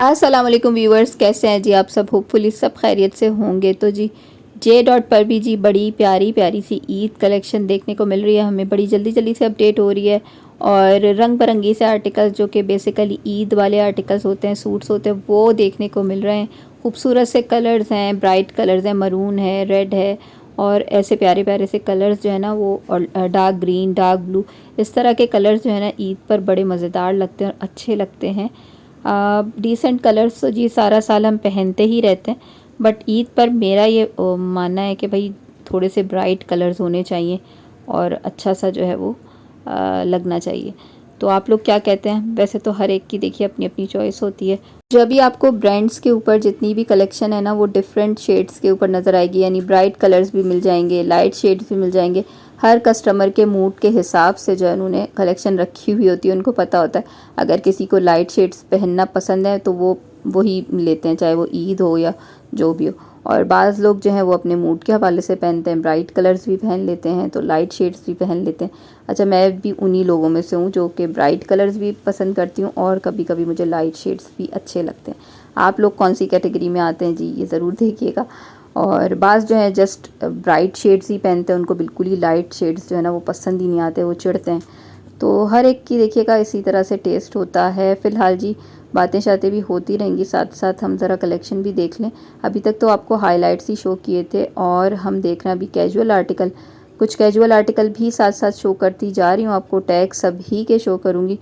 अस्सलाम वालेकुम व्यूवर्स, कैसे हैं जी आप सब। होपफुली सब खैरियत से होंगे। तो जी जे डॉट पर भी जी बड़ी प्यारी प्यारी सी ईद कलेक्शन देखने को मिल रही है। हमें बड़ी जल्दी जल्दी से अपडेट हो रही है और रंग बिरंगी से आर्टिकल्स जो कि बेसिकली ईद वाले आर्टिकल्स होते हैं, सूट्स होते हैं, वो देखने को मिल रहे हैं। खूबसूरत से कलर्स हैं, ब्राइट कलर्स हैं, मरून है, रेड है और ऐसे प्यारे प्यारे से कलर्स जो है ना वो, और डार्क ग्रीन, डार्क ब्लू, इस तरह के कलर्स जो है ना ईद पर बड़े मज़ेदार लगते हैं और अच्छे लगते हैं। डिसेंट कलर्स तो जी सारा साल हम पहनते ही रहते हैं, बट ईद पर मेरा ये मानना है कि भाई थोड़े से ब्राइट कलर्स होने चाहिए और अच्छा सा जो है वो लगना चाहिए। तो आप लोग क्या कहते हैं? वैसे तो हर एक की देखिए अपनी अपनी चॉइस होती है। जब भी आपको ब्रांड्स के ऊपर जितनी भी कलेक्शन है ना वो डिफरेंट शेड्स के ऊपर नज़र आएगी, यानी ब्राइट कलर्स भी मिल जाएंगे, लाइट शेड्स भी मिल जाएंगे। हर कस्टमर के मूड के हिसाब से जो है उन्होंने कलेक्शन रखी हुई होती है, उनको पता होता है। अगर किसी को लाइट शेड्स पहनना पसंद है तो वो वही लेते हैं, चाहे वो ईद हो या जो भी हो। और बाज़ लोग जो हैं वो अपने मूड के हवाले से पहनते हैं, ब्राइट कलर्स भी पहन लेते हैं, तो लाइट शेड्स भी पहन लेते हैं। अच्छा, मैं भी उन्हीं लोगों में से हूँ जो कि ब्राइट कलर्स भी पसंद करती हूँ और कभी कभी मुझे लाइट शेड्स भी अच्छे लगते हैं। आप लोग कौन सी कैटेगरी में आते हैं जी, ये ज़रूर देखिएगा। और बाज़ जो है जस्ट ब्राइट शेड्स ही पहनते हैं, उनको बिल्कुल ही लाइट शेड्स जो है ना वो पसंद ही नहीं आते, वो चिढ़ते हैं। तो हर एक की देखिएगा इसी तरह से टेस्ट होता है। फ़िलहाल जी बातें शातें भी होती रहेंगी, साथ साथ हम ज़रा कलेक्शन भी देख लें। अभी तक तो आपको हाइलाइट्स ही शो किए थे और हम देख रहे हैं अभी कैजुअल आर्टिकल। कुछ कैजुअल आर्टिकल भी साथ साथ शो करती जा रही हूँ, आपको टैग सभी के शो करूँगी।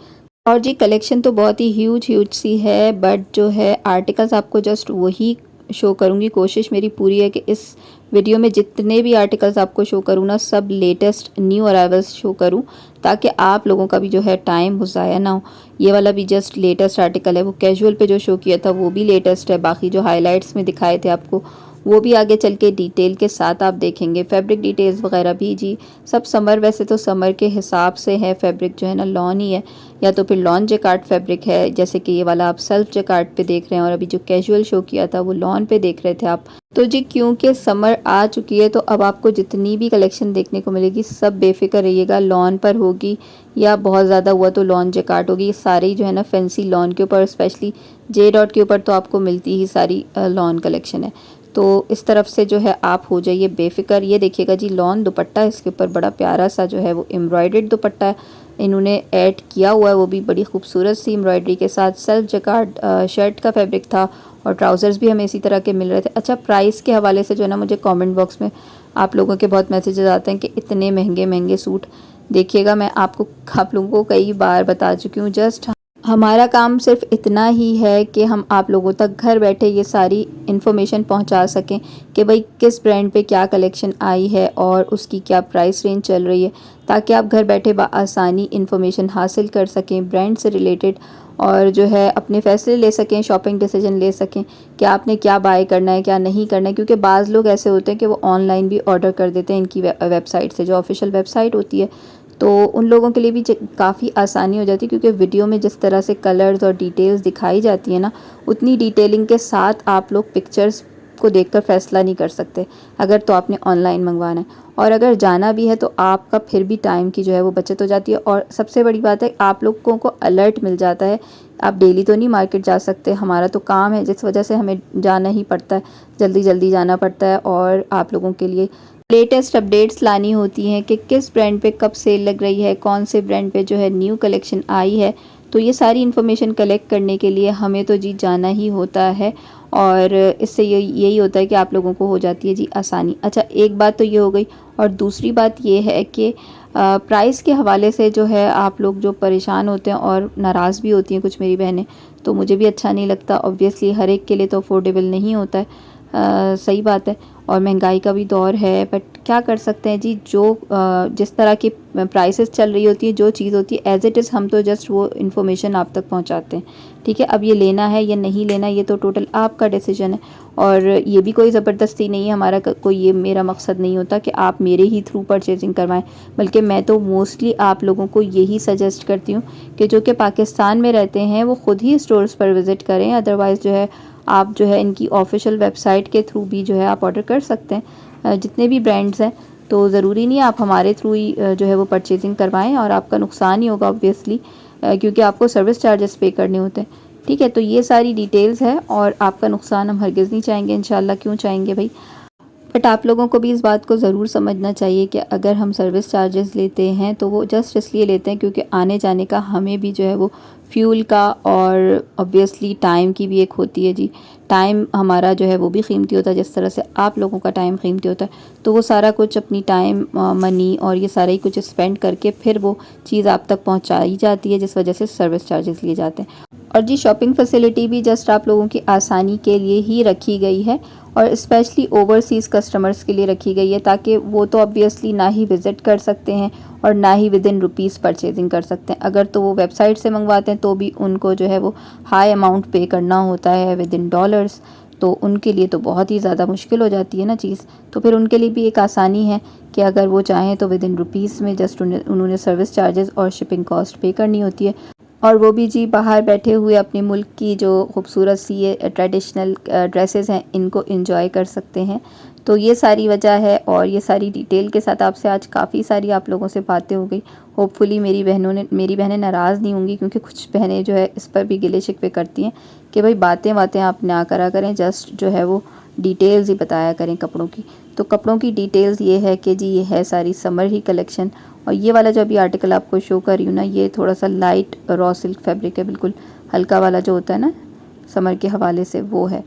और जी कलेक्शन तो बहुत ही ह्यूज ह्यूज सी है, बट जो है आर्टिकल्स आपको जस्ट वही शो करूँगी। कोशिश मेरी पूरी है कि इस वीडियो में जितने भी आर्टिकल्स आपको शो करूँ ना, सब लेटेस्ट न्यू अराइवल्स शो करूँ, ताकि आप लोगों का भी जो है टाइम वो ज़ाया ना हो। ये वाला भी जस्ट लेटेस्ट आर्टिकल है, वो कैजुअल पे जो शो किया था वो भी लेटेस्ट है। बाकी जो हाइलाइट्स में दिखाए थे आपको वो भी आगे चल के डिटेल के साथ आप देखेंगे। फैब्रिक डिटेल्स वगैरह भी जी सब समर, वैसे तो समर के हिसाब से है। फैब्रिक जो है ना लॉन ही है, या तो फिर लॉन जेकार्ड फैब्रिक है, जैसे कि ये वाला आप सेल्फ जेकार्ड पे देख रहे हैं, और अभी जो कैजुअल शो किया था वो लॉन पे देख रहे थे आप। तो जी क्योंकि समर आ चुकी है तो अब आपको जितनी भी कलेक्शन देखने को मिलेगी सब बेफिक्र रहिएगा, लॉन पर होगी या बहुत ज़्यादा हुआ तो लॉन जेकार्ड होगी। ये सारी जो है ना फैंसी लॉन के ऊपर, स्पेशली जे डॉट के ऊपर तो आपको मिलती ही सारी लॉन कलेक्शन है। तो इस तरफ से जो है आप हो जाइए बेफिक्र। ये देखिएगा जी लॉन दुपट्टा, इसके ऊपर बड़ा प्यारा सा जो है वो एम्ब्रॉयडर्ड दुपट्टा है, इन्होंने ऐड किया हुआ है, वो भी बड़ी खूबसूरत सी एम्ब्रॉयडरी के साथ। सेल्फ जैकार्ड शर्ट का फैब्रिक था और ट्राउज़र्स भी हमें इसी तरह के मिल रहे थे। अच्छा, प्राइस के हवाले से जो है ना मुझे कमेंट बॉक्स में आप लोगों के बहुत मैसेजेस आते हैं कि इतने महंगे महंगे सूट। देखिएगा मैं आपको, आप लोगों को कई बार बता चुकी हूँ, जस्ट हमारा काम सिर्फ इतना ही है कि हम आप लोगों तक घर बैठे ये सारी इन्फॉर्मेशन पहुंचा सकें कि भाई किस ब्रांड पे क्या कलेक्शन आई है और उसकी क्या प्राइस रेंज चल रही है, ताकि आप घर बैठे बआसानी इन्फॉर्मेशन हासिल कर सकें ब्रांड से रिलेटेड, और जो है अपने फ़ैसले ले सकें, शॉपिंग डिसीजन ले सकें कि आपने क्या बाय करना है क्या नहीं करना है। क्योंकि बाज़ लोग ऐसे होते हैं कि वो ऑनलाइन भी ऑर्डर कर देते हैं इनकी वेबसाइट से, जो ऑफिशियल वेबसाइट होती है। तो उन लोगों के लिए भी काफ़ी आसानी हो जाती है, क्योंकि वीडियो में जिस तरह से कलर्स और डिटेल्स दिखाई जाती है ना, उतनी डिटेलिंग के साथ आप लोग पिक्चर्स को देखकर फ़ैसला नहीं कर सकते अगर तो आपने ऑनलाइन मंगवाना है। और अगर जाना भी है तो आपका फिर भी टाइम की जो है वो बचत हो जाती है। और सबसे बड़ी बात है, आप लोगों को अलर्ट मिल जाता है। आप डेली तो नहीं मार्केट जा सकते, हमारा तो काम है जिस वजह से हमें जाना ही पड़ता है, जल्दी जल्दी जाना पड़ता है, और आप लोगों के लिए लेटेस्ट अपडेट्स लानी होती हैं कि किस ब्रांड पे कब सेल लग रही है, कौन से ब्रांड पे जो है न्यू कलेक्शन आई है। तो ये सारी इन्फॉर्मेशन कलेक्ट करने के लिए हमें तो जी जाना ही होता है, और इससे यही होता है कि आप लोगों को हो जाती है जी आसानी। अच्छा, एक बात तो ये हो गई, और दूसरी बात ये है कि प्राइस के हवाले से जो है आप लोग जो परेशान होते हैं और नाराज़ भी होती हैं कुछ मेरी बहनें, तो मुझे भी अच्छा नहीं लगता। ऑब्वियसली हर एक के लिए तो अफोर्डेबल नहीं होता है, सही बात है, और महंगाई का भी दौर है, बट क्या कर सकते हैं जी। जो जिस तरह की प्राइसेस चल रही होती है, जो चीज़ होती है एज़ इट इज़, हम तो जस्ट वो इन्फॉर्मेशन आप तक पहुंचाते हैं। ठीक है, अब ये लेना है या नहीं लेना, ये तो टोटल आपका डिसीजन है, और ये भी कोई ज़बरदस्ती नहीं है हमारा, कोई ये मेरा मकसद नहीं होता कि आप मेरे ही थ्रू परचेजिंग करवाएं। बल्कि मैं तो मोस्टली आप लोगों को यही सजेस्ट करती हूँ कि जो कि पाकिस्तान में रहते हैं वो ख़ुद ही स्टोर्स पर विज़िट करें। अदरवाइज़ जो है आप जो है इनकी ऑफिशियल वेबसाइट के थ्रू भी जो है आप ऑर्डर कर सकते हैं जितने भी ब्रांड्स हैं। तो ज़रूरी नहीं आप हमारे थ्रू ही जो है वो परचेजिंग करवाएं, और आपका नुकसान ही होगा ऑब्वियसली, क्योंकि आपको सर्विस चार्जेस पे करने होते हैं। ठीक है, तो ये सारी डिटेल्स है और आपका नुकसान हम हरगिज़ नहीं चाहेंगे इंशाल्लाह, क्यों चाहेंगे भाई। बट आप लोगों को भी इस बात को ज़रूर समझना चाहिए कि अगर हम सर्विस चार्जेस लेते हैं तो वो जस्ट इसलिए लेते हैं क्योंकि आने जाने का हमें भी जो है वो फ्यूल का और ऑब्वियसली टाइम की भी एक होती है जी। टाइम हमारा जो है वो भी कीमती होता है, जिस तरह से आप लोगों का टाइम कीमती होता है, तो वो सारा कुछ अपनी टाइम मनी और ये सारा ही कुछ स्पेंड करके फिर वो चीज़ आप तक पहुंचाई जाती है, जिस वजह से सर्विस चार्जेस लिए जाते हैं। और जी शॉपिंग फैसिलिटी भी जस्ट आप लोगों की आसानी के लिए ही रखी गई है और स्पेशली ओवरसीज़ कस्टमर्स के लिए रखी गई है, ताकि वो तो ऑब्वियसली ना ही विज़िट कर सकते हैं और ना ही विद इन रुपीज़ परचेजिंग कर सकते हैं। अगर तो वो वेबसाइट से मंगवाते हैं तो भी उनको जो है वो हाई अमाउंट पे करना होता है विद इन डॉलर्स, तो उनके लिए तो बहुत ही ज़्यादा मुश्किल हो जाती है ना चीज़। तो फिर उनके लिए भी एक आसानी है कि अगर वो चाहें तो विद इन रुपीज़ में जस्ट उन्होंने सर्विस चार्जेस और शिपिंग कॉस्ट पे करनी होती है, और वो भी जी बाहर बैठे हुए अपने मुल्क की जो खूबसूरत सी ये ट्रेडिशनल ड्रेसेस हैं इनको एंजॉय कर सकते हैं। तो ये सारी वजह है और ये सारी डिटेल के साथ आपसे आज काफ़ी सारी आप लोगों से बातें हो गई। होपफुली मेरी बहनें नाराज़ नहीं होंगी, क्योंकि कुछ बहनें जो है इस पर भी गिले शिकवे करती हैं कि भाई बातें बातें आप ना करा करें, जस्ट जो है वो डिटेल्स ही बताया करें कपड़ों की। तो कपड़ों की डिटेल्स ये है कि जी ये है सारी समर ही कलेक्शन, और ये वाला जो अभी आर्टिकल आपको शो कर रही हूँ ना, ये थोड़ा सा लाइट रॉ सिल्क फैब्रिक है, बिल्कुल हल्का वाला जो होता है ना समर के हवाले से वो है।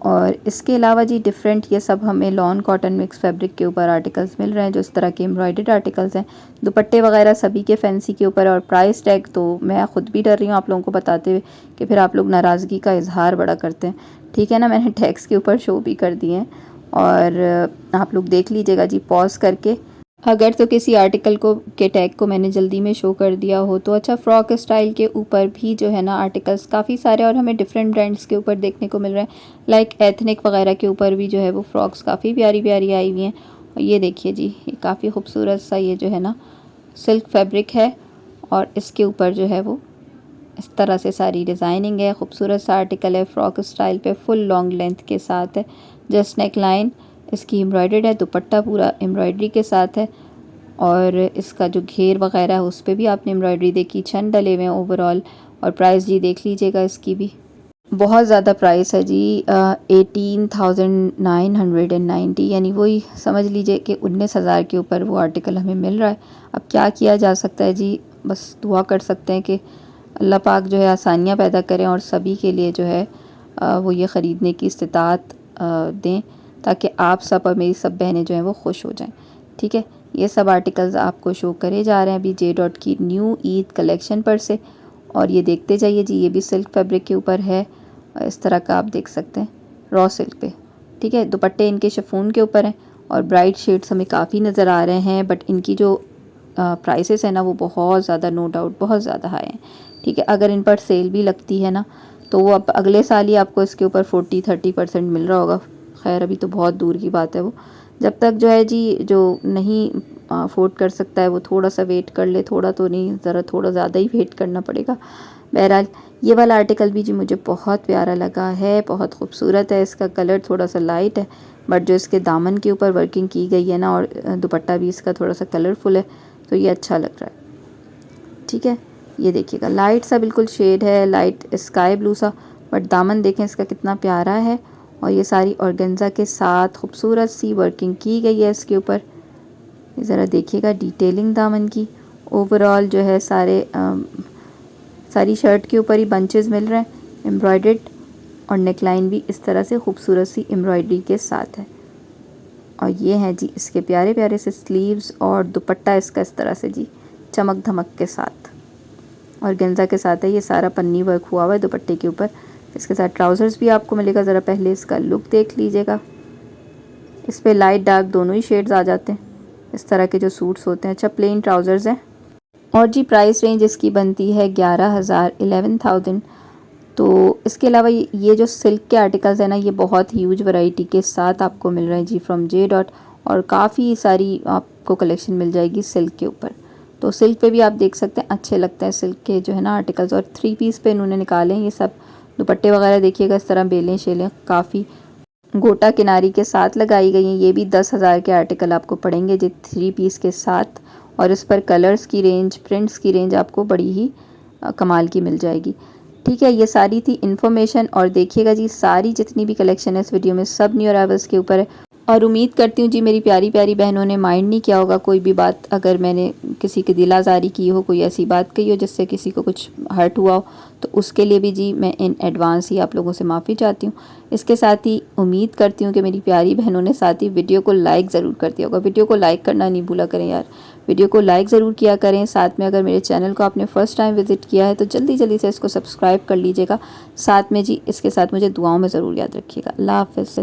और इसके अलावा जी डिफरेंट ये सब हमें लॉन कॉटन मिक्स फैब्रिक के ऊपर आर्टिकल्स मिल रहे हैं, जो इस तरह के एम्ब्रॉयडर्ड आर्टिकल्स हैं, दुपट्टे वगैरह सभी के फैंसी के ऊपर। और प्राइस टैग तो मैं ख़ुद भी डर रही हूँ आप लोगों को बताते हुए कि फिर आप लोग नाराज़गी का इजहार बड़ा करते हैं, ठीक है ना। मैंने टैग्स के ऊपर शो भी कर दिए हैं और आप लोग देख लीजिएगा जी पॉज करके। अगर तो किसी आर्टिकल को के टैग को मैंने जल्दी में शो कर दिया हो तो अच्छा। फ्रॉक स्टाइल के ऊपर भी जो है ना आर्टिकल्स काफ़ी सारे और हमें डिफरेंट ब्रांड्स के ऊपर देखने को मिल रहे हैं, लाइक एथनिक वगैरह के ऊपर भी जो है वो फ्रॉक्स काफ़ी प्यारी प्यारी आई हुई हैं। और ये देखिए जी, ये काफ़ी खूबसूरत सा ये जो है ना सिल्क फैब्रिक है और इसके ऊपर जो है वो इस तरह से सारी डिज़ाइनिंग है। खूबसूरत सा आर्टिकल है, फ्रॉक स्टाइल पे फुल लॉन्ग लेंथ के साथ है, जस्ट नेक लाइन इसकी एम्ब्रॉयडर्ड है, दुपट्टा पूरा एम्ब्रॉयडरी के साथ है और इसका जो घेर वगैरह है उस पर भी आपने एम्ब्रॉयडरी देखी, छन डले हुए हैं ओवरऑल। और प्राइस जी देख लीजिएगा इसकी भी बहुत ज़्यादा प्राइस है जी, 18,990, यानी वही समझ लीजिए कि 19,000 के ऊपर वो आर्टिकल हमें मिल रहा है। अब क्या किया जा सकता है जी, बस दुआ कर सकते हैं कि अल्लाह पाक जो है आसानियाँ पैदा करें और सभी के लिए जो है वो ये ख़रीदने की इस्तिताअत दें, ताकि आप सब और मेरी सब बहनें जो हैं वो खुश हो जाएं, ठीक है। ये सब आर्टिकल्स आपको शो करे जा रहे हैं अभी जे डॉट की न्यू ईद कलेक्शन पर से, और ये देखते जाइए जी। ये भी सिल्क फैब्रिक के ऊपर है, इस तरह का आप देख सकते हैं रॉ सिल्क पे, ठीक है। दुपट्टे इनके शिफॉन के ऊपर हैं और ब्राइट शेड्स हमें काफ़ी नज़र आ रहे हैं, बट इनकी जो प्राइसेस है ना वो बहुत ज़्यादा, नो डाउट बहुत ज़्यादा हाई हैं, ठीक है। अगर इन पर सेल भी लगती है ना तो वो अब अगले साल ही आपको इसके ऊपर 40-30% मिल रहा होगा। खैर अभी तो बहुत दूर की बात है वो, जब तक जो है जी जो नहीं अफोर्ड कर सकता है वो थोड़ा सा वेट कर ले, थोड़ा तो नहीं ज़रा थोड़ा ज़्यादा ही वेट करना पड़ेगा। बहरहाल ये वाला आर्टिकल भी जी मुझे बहुत प्यारा लगा है, बहुत खूबसूरत है। इसका कलर थोड़ा सा लाइट है, बट जो इसके दामन के ऊपर वर्किंग की गई है ना और दुपट्टा भी इसका थोड़ा सा कलरफुल है, तो ये अच्छा लग रहा है, ठीक है। ये देखिएगा लाइट सा बिल्कुल शेड है, लाइट स्काई ब्लू सा, बट दामन देखें इसका कितना प्यारा है। और ये सारी ऑर्गेन्जा के साथ खूबसूरत सी वर्किंग की गई है इसके ऊपर, ज़रा देखिएगा डिटेलिंग दामन की। ओवरऑल जो है सारी शर्ट के ऊपर ही बंचेस मिल रहे हैं एम्ब्रॉयडर्ड, और नेकलाइन भी इस तरह से खूबसूरत सी एम्ब्रॉयडरी के साथ है। और ये हैं जी इसके प्यारे प्यारे से स्लीव्स, और दुपट्टा इसका इस तरह से जी चमक धमक के साथ और गेंजा के साथ है। ये सारा पन्नी वर्क हुआ हुआ है दुपट्टे के ऊपर। इसके साथ ट्राउज़र्स भी आपको मिलेगा, ज़रा पहले इसका लुक देख लीजिएगा। इस पर लाइट डार्क दोनों ही शेड्स आ जाते हैं, इस तरह के जो सूट्स होते हैं। अच्छा प्लेन ट्राउज़र्स हैं, और जी प्राइस रेंज इसकी बनती है 11,000 11,000। तो इसके अलावा ये जो सिल्क के आर्टिकल्स हैं ना, ये बहुत ह्यूज वैरायटी के साथ आपको मिल रहे हैं जी फ्रॉम जे डॉट, और काफ़ी सारी आपको कलेक्शन मिल जाएगी सिल्क के ऊपर। तो सिल्क पे भी आप देख सकते हैं अच्छे लगते हैं सिल्क के जो है ना आर्टिकल्स, और 3 पीस पे इन्होंने निकाले हैं ये सब। दुपट्टे वगैरह देखिएगा इस तरह बेलें शेलें काफ़ी गोटा किनारी के साथ लगाई गई हैं। ये भी 10,000 के आर्टिकल आपको पड़ेंगे जी 3 पीस के साथ, और इस पर कलर्स की रेंज, प्रिंट्स की रेंज आपको बड़ी ही कमाल की मिल जाएगी। ठीक है, ये सारी थी इन्फॉर्मेशन। और देखिएगा जी, सारी जितनी भी कलेक्शन है इस वीडियो में सब न्यू अराइवल्स के ऊपर है। और उम्मीद करती हूँ जी मेरी प्यारी प्यारी बहनों ने माइंड नहीं किया होगा कोई भी बात, अगर मैंने किसी की दिल आज़ारी की हो, कोई ऐसी बात कही हो जिससे किसी को कुछ हर्ट हुआ हो, तो उसके लिए भी जी मैं इन एडवांस ही आप लोगों से माफ़ी चाहती हूँ। इसके साथ ही उम्मीद करती हूँ कि मेरी प्यारी बहनों ने साथ ही वीडियो को लाइक ज़रूर कर दिया होगा। वीडियो को लाइक करना नहीं भूला करें यार, वीडियो को लाइक ज़रूर किया करें। साथ में अगर मेरे चैनल को आपने फ़र्स्ट टाइम विज़िट किया है तो जल्दी जल्दी से इसको सब्सक्राइब कर लीजिएगा। साथ में जी इसके साथ मुझे दुआओं में ज़रूर याद रखिएगा। अल्लाह हाफ़िज़।